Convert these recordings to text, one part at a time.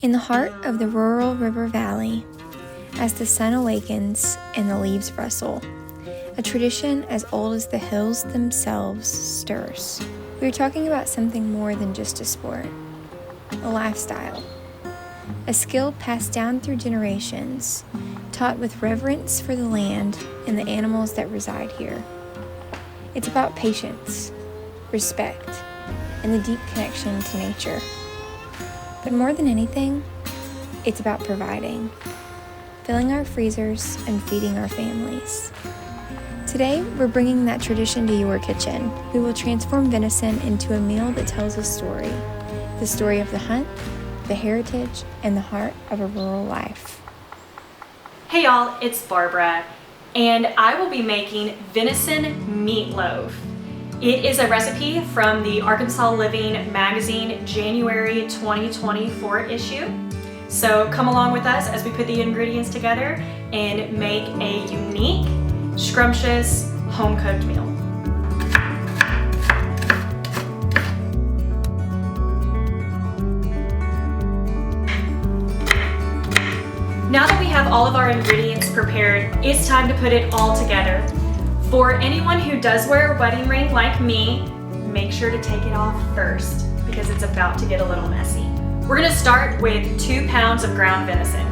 In the heart of the rural river valley, as the sun awakens and the leaves rustle, a tradition as old as the hills themselves stirs. We are talking about something more than just a sport, a lifestyle, a skill passed down through generations, taught with reverence for the land and the animals that reside here. It's about patience, respect, and the deep connection to nature. But more than anything, it's about providing, filling our freezers and feeding our families. Today, we're bringing that tradition to your kitchen. We will transform venison into a meal that tells a story, the story of the hunt, the heritage, and the heart of a rural life. Hey y'all, it's Barbara, and I will be making venison meatloaf. It is a recipe from the Arkansas Living magazine January 2024 issue. So come along with us as we put the ingredients together and make a unique, scrumptious, home-cooked meal. Now that we have all of our ingredients prepared, it's time to put it all together. For anyone who does wear a wedding ring like me, make sure to take it off first because it's about to get a little messy. We're gonna start with 2 pounds of ground venison.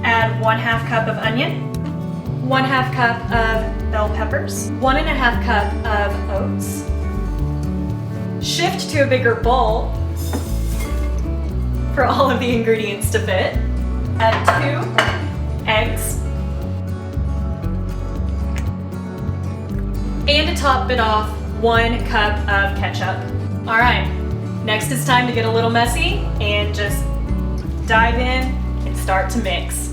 Add 1/2 cup of onion, 1/2 cup of bell peppers, 1.5 cup of oats. Shift to a bigger bowl for all of the ingredients to fit. Add 2 eggs. And to top it off, 1 cup of ketchup. All right, next it's time to get a little messy and just dive in and start to mix.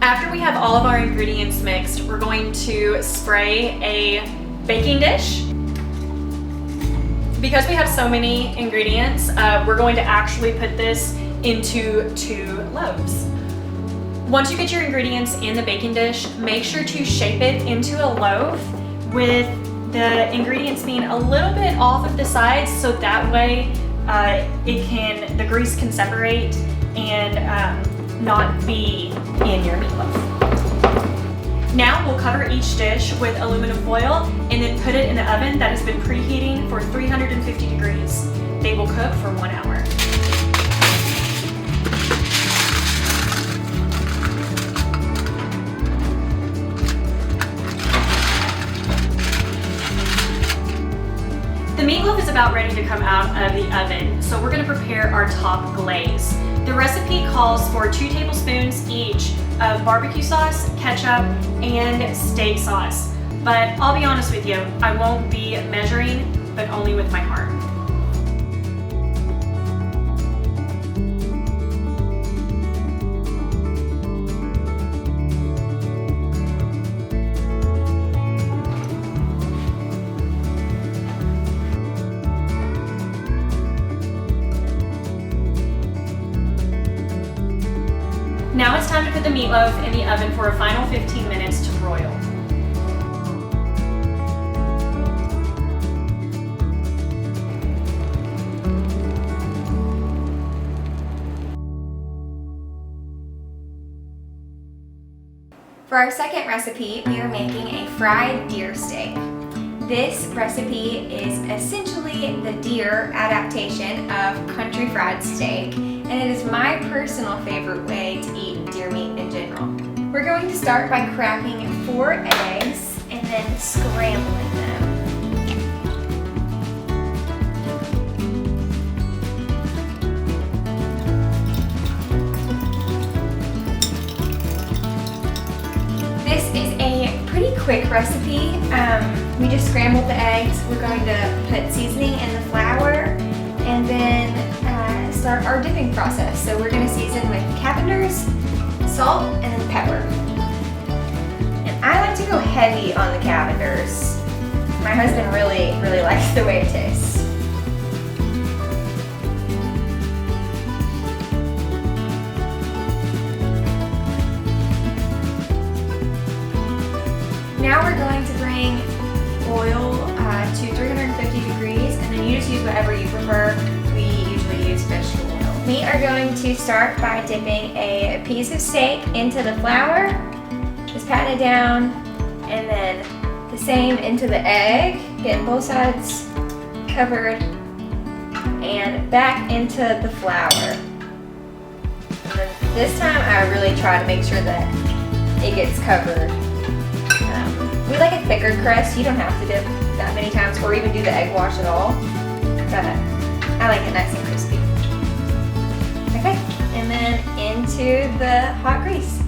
After we have all of our ingredients mixed, we're going to spray a baking dish. Because we have so many ingredients, we're going to actually put this into 2 loaves. Once you get your ingredients in the baking dish, make sure to shape it into a loaf with the ingredients being a little bit off of the sides so that way the grease can separate and not be in your meatloaf. Now we'll cover each dish with aluminum foil and then put it in the oven that has been preheating for 350 degrees. They will cook for 1 hour. The meatloaf is about ready to come out of the oven, so we're going to prepare our top glaze. The recipe calls for 2 tablespoons each of barbecue sauce, ketchup, and steak sauce. But I'll be honest with you, I won't be measuring, but only with my heart. Now it's time to put the meatloaf in the oven for a final 15 minutes to broil. For our second recipe, we are making a fried deer steak. This recipe is essentially the deer adaptation of country fried steak, and it is my personal favorite way to eat deer meat in general. We're going to start by cracking 4 eggs and then scrambling them. This is a pretty quick recipe. We just scrambled the eggs. We're going to put seasoning in the flour and then start our dipping process. So we're going to season with Cavender's, salt, and then pepper. And I like to go heavy on the Cavender's. My husband really likes the way it tastes. oil to 350 degrees, and then you just use whatever you prefer. We usually use vegetable oil. We are going to start by dipping a piece of steak into the flour, just patting it down, and then the same into the egg, getting both sides covered, and back into the flour. And then this time I really try to make sure that it gets covered. We like a thicker crust. You don't have to dip that many times or even do the egg wash at all, but I like it nice and crispy. Okay, and then into the hot grease.